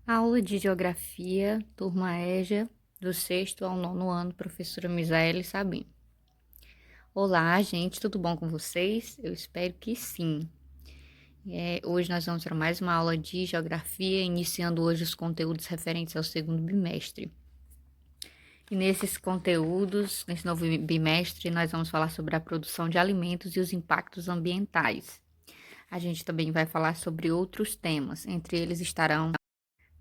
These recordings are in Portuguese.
Aula de Geografia, turma EJA, do 6º ao 9º ano, professora Misaele Sabino. Olá, gente, tudo bom com vocês? Eu espero que sim. Hoje nós vamos para mais uma aula de Geografia, iniciando hoje os conteúdos referentes ao segundo bimestre. E nesses conteúdos, nesse novo bimestre, nós vamos falar sobre a produção de alimentos e os impactos ambientais. A gente também vai falar sobre outros temas, entre eles estarão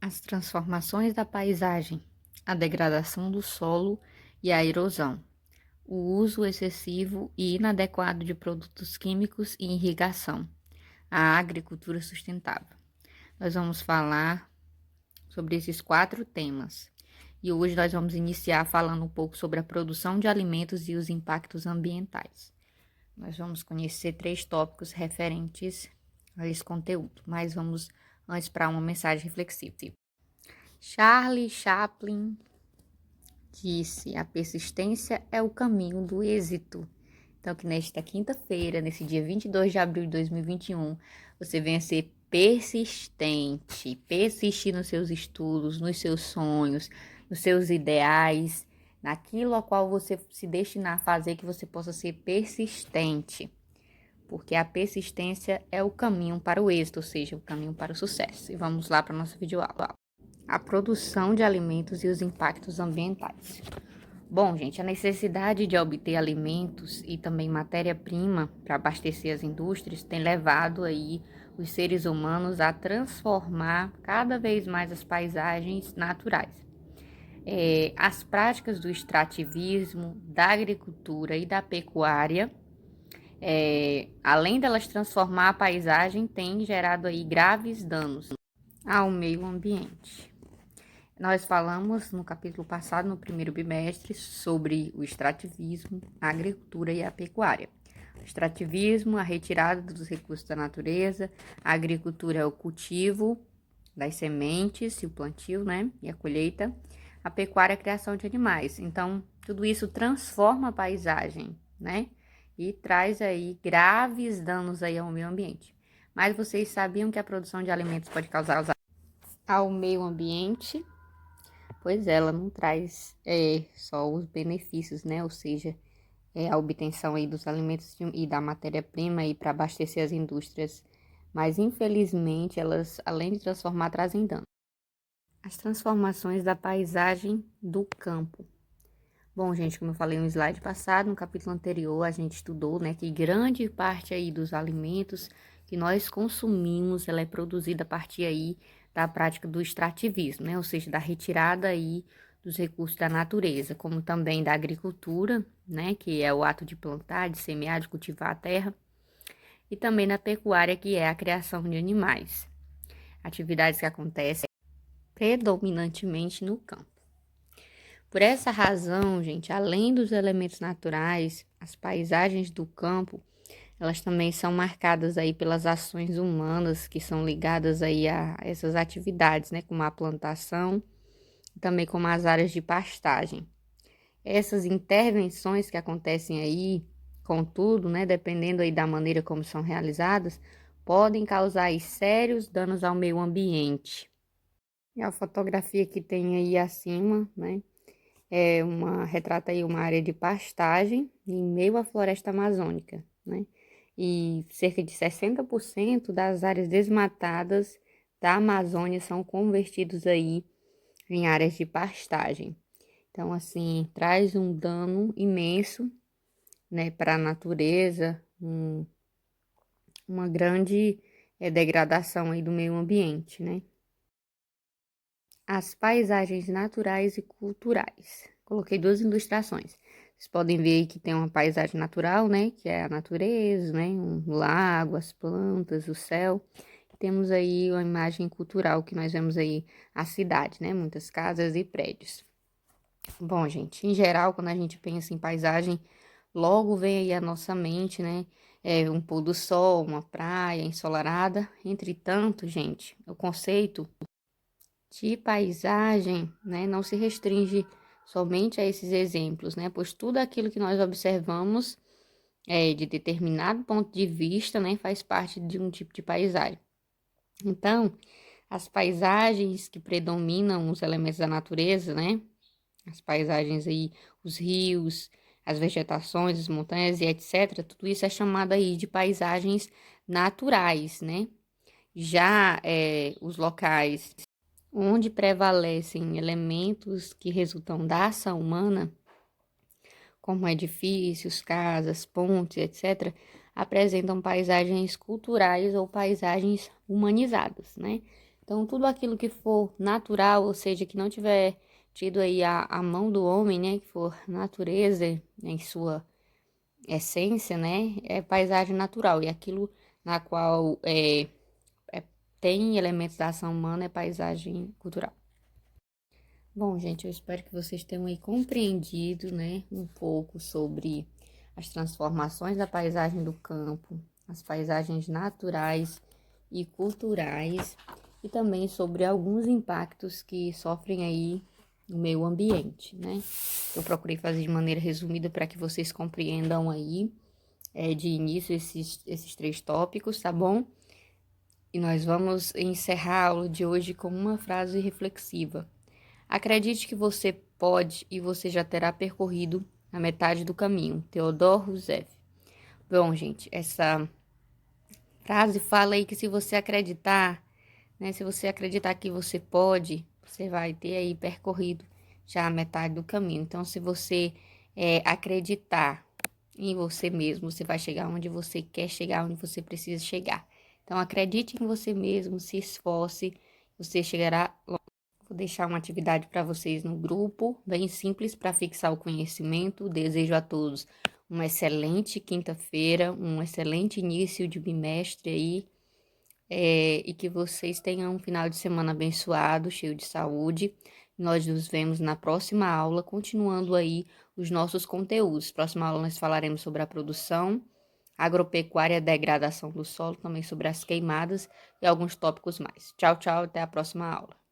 as transformações da paisagem, a degradação do solo e a erosão, o uso excessivo e inadequado de produtos químicos e irrigação, a agricultura sustentável. Nós vamos falar sobre esses 4 temas. E hoje nós vamos iniciar falando um pouco sobre a produção de alimentos e os impactos ambientais. Nós vamos conhecer 3 tópicos referentes a esse conteúdo, mas vamos antes para uma mensagem reflexiva. Charlie Chaplin disse: a persistência é o caminho do êxito. Então, que nesta quinta-feira, nesse dia 22 de abril de 2021, você venha ser persistente, persistir nos seus estudos, nos seus sonhos, nos seus ideais, naquilo a qual você se destinar a fazer, que você possa ser persistente. Porque a persistência é o caminho para o êxito, ou seja, o caminho para o sucesso. E vamos lá para a nossa videoaula. A produção de alimentos e os impactos ambientais. Bom, gente, a necessidade de obter alimentos e também matéria-prima para abastecer as indústrias tem levado aí os seres humanos a transformar cada vez mais as paisagens naturais. As práticas do extrativismo, da agricultura e da pecuária, além delas transformar a paisagem, têm gerado aí graves danos ao meio ambiente. Nós falamos no capítulo passado, no primeiro bimestre, sobre o extrativismo, a agricultura e a pecuária. O extrativismo, a retirada dos recursos da natureza, a agricultura é o cultivo das sementes e o plantio, né, e a colheita. A pecuária é a criação de animais. Então, tudo isso transforma a paisagem, né, e traz aí graves danos aí ao meio ambiente. Mas vocês sabiam que a produção de alimentos pode causar ao meio ambiente? Pois ela não traz só os benefícios, né? Ou seja, a obtenção aí dos alimentos e da matéria-prima aí para abastecer as indústrias. Mas, infelizmente, elas, além de transformar, trazem dano. As transformações da paisagem do campo. Bom, gente, como eu falei no slide passado, no capítulo anterior, a gente estudou, né, que grande parte aí dos alimentos que nós consumimos, ela é produzida a partir aí da prática do extrativismo, né, ou seja, da retirada aí dos recursos da natureza, como também da agricultura, né, que é o ato de plantar, de semear, de cultivar a terra, e também na pecuária, que é a criação de animais. Atividades que acontecem predominantemente no campo. Por essa razão, gente, além dos elementos naturais, as paisagens do campo, elas também são marcadas aí pelas ações humanas que são ligadas aí a essas atividades, né, como a plantação, também como as áreas de pastagem. Essas intervenções que acontecem aí, contudo, né, dependendo aí da maneira como são realizadas, podem causar aí sérios danos ao meio ambiente. E a fotografia que tem aí acima, né, retrata aí uma área de pastagem em meio à floresta amazônica, né? E cerca de 60% das áreas desmatadas da Amazônia são convertidos aí em áreas de pastagem. Então, assim, traz um dano imenso, né, para a natureza, uma grande degradação aí do meio ambiente, né? As paisagens naturais e culturais. Coloquei 2 ilustrações. Vocês podem ver aí que tem uma paisagem natural, né? Que é a natureza, né? Um lago, as plantas, o céu. Temos aí uma imagem cultural que nós vemos aí a cidade, né? Muitas casas e prédios. Bom, gente, em geral, quando a gente pensa em paisagem, logo vem aí à nossa mente, né? Um pôr do sol, uma praia ensolarada. Entretanto, gente, o conceito de paisagem, né, não se restringe somente a esses exemplos, né, pois tudo aquilo que nós observamos de determinado ponto de vista, né, faz parte de um tipo de paisagem. Então, As paisagens que predominam os elementos da natureza, né? As paisagens aí, os rios, as vegetações, as montanhas e etc. Tudo isso é chamado aí de paisagens naturais, né? Já os locais onde prevalecem elementos que resultam da ação humana, como edifícios, casas, pontes, etc., apresentam paisagens culturais ou paisagens humanizadas, né? Então, tudo aquilo que for natural, ou seja, que não tiver tido aí a mão do homem, né, que for natureza em sua essência, né, é paisagem natural. E aquilo na qual tem elementos da ação humana é paisagem cultural. Bom, gente, eu espero que vocês tenham aí compreendido, né, um pouco sobre as transformações da paisagem do campo, as paisagens naturais e culturais, e também sobre alguns impactos que sofrem aí no meio ambiente, né? Eu procurei fazer de maneira resumida para que vocês compreendam aí, de início, esses 3 tópicos, tá bom? E nós vamos encerrar a aula de hoje com uma frase reflexiva. Acredite que você pode e você já terá percorrido a metade do caminho. Theodor Roosevelt. Bom, gente, essa frase fala aí que se você acreditar, né, se você acreditar que você pode, você vai ter aí percorrido já a metade do caminho. Então, se você acreditar em você mesmo, você vai chegar onde você quer chegar, onde você precisa chegar. Então, acredite em você mesmo, se esforce, você chegará. Vou deixar uma atividade para vocês no grupo, bem simples para fixar o conhecimento. Desejo a todos uma excelente quinta-feira, um excelente início de bimestre aí, e que vocês tenham um final de semana abençoado, cheio de saúde. Nós nos vemos na próxima aula, continuando aí os nossos conteúdos. Próxima aula nós falaremos sobre a produção agropecuária, degradação do solo, também sobre as queimadas e alguns tópicos mais. Tchau, tchau, até a próxima aula.